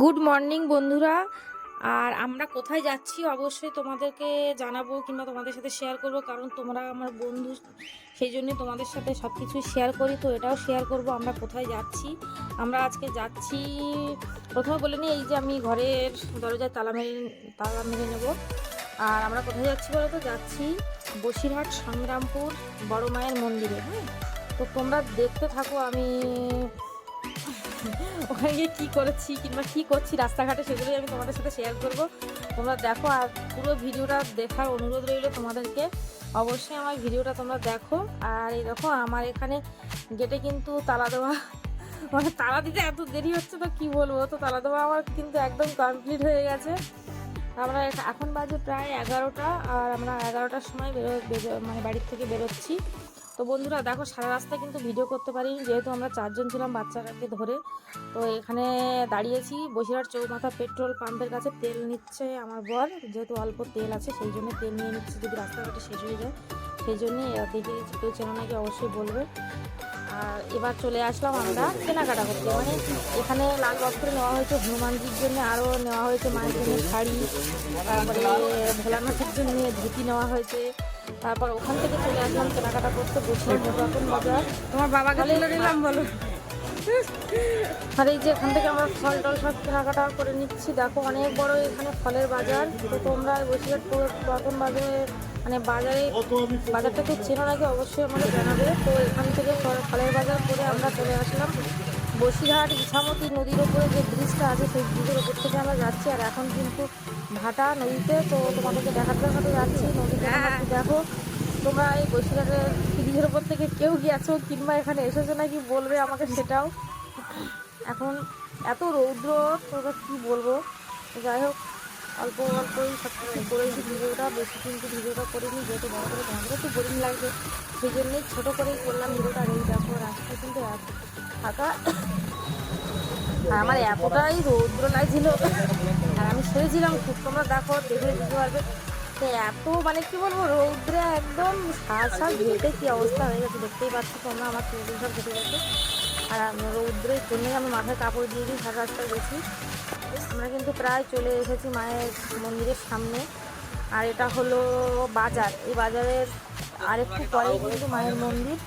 Good morning বন্ধুরা। আর আমরা কোথায় যাচ্ছি অবশ্যই তোমাদেরকে জানাবো কিংবা তোমাদের সাথে শেয়ার করব, কারণ তোমরা আমার বন্ধু, সেই জন্যই তোমাদের সাথে সব কিছু শেয়ার করি। তো এটাও শেয়ার করব আমরা কোথায় যাচ্ছি। আমরা আজকে যাচ্ছি, প্রথমে বলে নিই, এই যে আমি ঘরের দরজায় তালা মেরে নেব। আর আমরা কোথায় যাচ্ছি বলো তো? যাচ্ছি বসিরহাট সংগ্রামপুর বড় মায়ের মন্দিরে। হ্যাঁ, তো তোমরা দেখতে থাকো আমি ওখানে গিয়ে কী করেছি কিংবা কী করছি রাস্তাঘাটে, সেগুলোই আমি তোমাদের সাথে শেয়ার করব। তোমরা দেখো আর পুরো ভিডিওটা দেখার অনুরোধ রইল তোমাদেরকে। অবশ্যই আমার ভিডিওটা তোমরা দেখো। আর এই দেখো আমার এখানে গেটে কিন্তু তালা দেওয়া, মানে তালা দিতে এত দেরি হচ্ছে তো কি বলবো। তো তালা দেওয়া আমার কিন্তু একদম কমপ্লিট হয়ে গেছে। আমরা এখন বাজে প্রায় 11টা, আর আমরা 11টার সময় মানে বাড়ির থেকে বেরোচ্ছি। তো বন্ধুরা দেখো, সারা রাস্তা কিন্তু ভিডিও করতে পারিনি, যেহেতু আমরা 4জন ছিলাম বাচ্চাটাকে ধরে। তো এখানে দাঁড়িয়েছি বসিরহাট চৌমাথা পেট্রোল পাম্পের কাছে। তেল নিচ্ছে আমার বর, যেহেতু অল্প তেল আছে সেই জন্য তেল নিয়ে নিচ্ছে, যদি রাস্তাঘাটে শেষ হয়ে যায় সেই জন্যই। দেখে কেউ চেনা নাকি অবশ্যই বলবে। আর এবার চলে আসলাম আমরা কেনাকাটা করতে। মানে এখানে লালবাগ নেওয়া হয়েছে হনুমানজির জন্য, আরও নেওয়া হয়েছে মায়ের জন্য শাড়ি, তারপরে ভোলানাথের জন্য ধুতি নেওয়া হয়েছে। তারপর ওখান থেকে চলে আসলাম কেনাকাটা করতে, বসে নতুন বাজার। তোমার বাবাকে তুলে নিলাম বলো। আর এই যে এখান থেকে আমরা ফল টল সব কেনাকাটা করে নিচ্ছি। দেখো অনেক বড় এখানে ফলের বাজার। তো তোমরা বসিরহাট নতুন বাজারে, মানে বাজারটা খুব চেনো নাকি অবশ্যই আমাকে জানাবে। তো এখান থেকে ফলের বাজার করে আমরা চলে আসলাম বসিরহাট ইছামতি নদীর ওপরে যে ব্রিজটা আছে সেই ব্রিজের ওপর থেকে আমরা যাচ্ছি। আর এখন কিন্তু ভাটা নদীতে, তো তোমাদেরকে দেখাতে যাচ্ছি নদীতে। দেখো তোমরা এই বসিরহাটের ব্রিজের ওপর থেকে কেউ গিয়েছো কিংবা এখানে এসেছো নাকি বলবে আমাকে সেটাও। এখন এত রৌদ্র, তোমরা কী বলবো। যাই হোক, অল্প অল্পই সব কিছু করেছি ভিডিওটা, বেশি কিন্তু ভিডিওটা করিনি, যেহেতু বড় করে তোমাদের একটু বোরিং লাগবে সেই জন্যই ছোটো করেই করলাম ভিডিওটা। আর এই দেখো রাস্তা কিন্তু ফাঁকা, আর আমার এতটাই রৌদ্র লাগছিল আর আমি শুয়েছিলাম খুব। তোমরা দেখো, দেখে বুঝতে পারবে তো এত, মানে কি বলবো, রৌদ্রে একদম শ্বাস ঘেটে কী অবস্থা হয়ে গেছে দেখতেই পাচ্ছি তোমরা। আমার চুল সব ঘেটে গেছে। আর রৌদ্রের জন্যই আমি মাথায় কাপড় দিয়ে দিই সারা রাস্তায় গেছি। আমরা কিন্তু প্রায় চলে এসেছি মায়ের মন্দিরের সামনে। আর এটা হলো বাজার, এই বাজারের আরেকটু পরেই কিন্তু মায়ের মন্দির।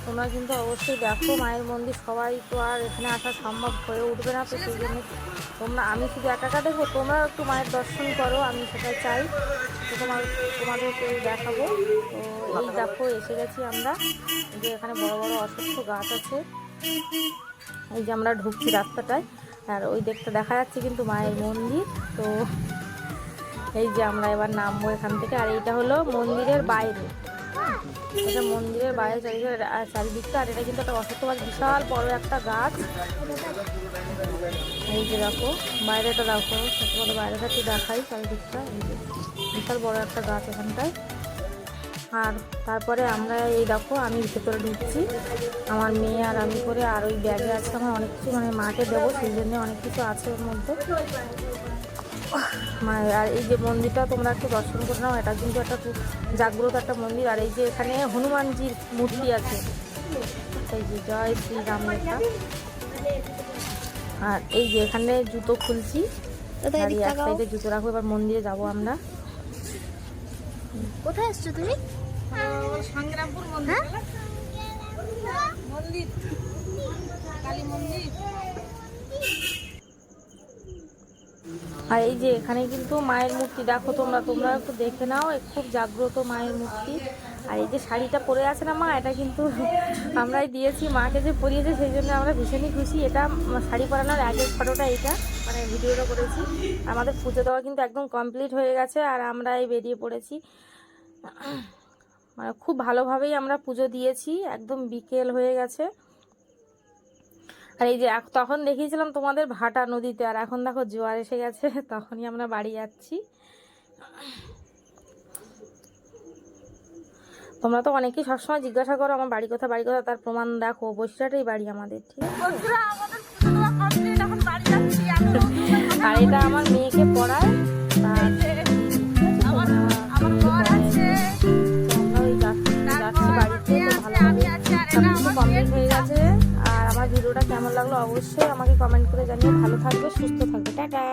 তোমরা কিন্তু অবশ্যই দেখো মায়ের মন্দির। সবাই তো আর এখানে আসা সম্ভব হয়ে উঠবে না, তো সেই জন্য আমি শুধু একা দেখবো, তোমরাও একটু মায়ের দর্শন করো, আমি সেটাই চাই। তো তোমাদেরকে দেখাবো। তো এই দেখো এসে গেছি আমরা, যে এখানে বড় বড় অসংখ্য গাছ আছে। এই যে আমরা ঢুকছি রাস্তাটায়, আর ওই দেখতে দেখা যাচ্ছে কিন্তু মায়ের মন্দির। তো এই যে আমরা এবার নামবো এখান থেকে। আর এইটা হলো মন্দিরের বাইরে, এটা মন্দিরের বাইরে চারিদিকটা। আর এটা কিন্তু একটা অশ্বত্থ গাছ, বিশাল বড় একটা গাছ। এই যে দেখো বাইরেটা দেখো, সত্যি বাইরেটা একটু দেখাই চারিদিকটা। এই যে বিশাল বড় একটা গাছ এখানটায়। আর তারপরে আমরা এই দেখো আমি ভেতরে ঢুকছি আমার মেয়ে আর আমি করে। আর ওই ব্যাগে আছে আমার অনেক কিছু, মানে মাকে দেবো সেই জন্য অনেক কিছু আছে ওর মধ্যে। আর এই যে মন্দিরটা তোমরা একটু দর্শন করে নাও, এটা কিন্তু একটা খুব জাগ্রত একটা মন্দির। আর এই যে এখানে হনুমানজির মূর্তি আছে, এই যে জয় শ্রীরাম লেখা। আর এই যে এখানে জুতো খুলছি, এক সাইডে জুতো রাখবো। এবার মন্দিরে যাবো আমরা। কোথায় আসছো তুমি? সংগ্রামপুর মন্দির, মন্দির কালী মন্দির। আর এই যে এখানে কিন্তু মায়ের মূর্তি দেখো, তোমরা একটু দেখে নাও, খুব জাগ্রত মায়ের মূর্তি। আর এই যে শাড়িটা পরে আছে না মা, এটা কিন্তু আমরাই দিয়েছি মাকে, যে পরিয়েছে সেই জন্য আমরা ভীষণই খুশি। এটা শাড়ি পরানোর আগের ফটোটা, এইটা মানে ভিডিওটা করেছি। আমাদের পুজো দেওয়া কিন্তু একদম কমপ্লিট হয়ে গেছে, আর আমরাই বেরিয়ে পড়েছি। মানে খুব ভালোভাবেই আমরা পুজো দিয়েছি, একদম বিকেল হয়ে গেছে। আর এই যে তখন দেখিয়েছিলাম তোমাদের ভাটা নদীতে, আর এখন দেখো জোয়ার এসে গেছে, তখনই আমরা বাড়ি যাচ্ছি। তোমরা তো অনেকেই সবসময় জিজ্ঞাসা করো আমার বাড়ি কথা, তার প্রমাণ দেখো, বসিরহাটেই বাড়ি আমাদের, ঠিক আছে। আর এটা আমার মেয়েকে পড়ায়, কমপ্লিট হয়ে গেছে। আর আমার ভিডিওটা কেমন লাগলো লাগলো অবশ্যই আমাকে কমেন্ট করে জানিও। ভালো থাকবে, সুস্থ থাকবে, টাটা।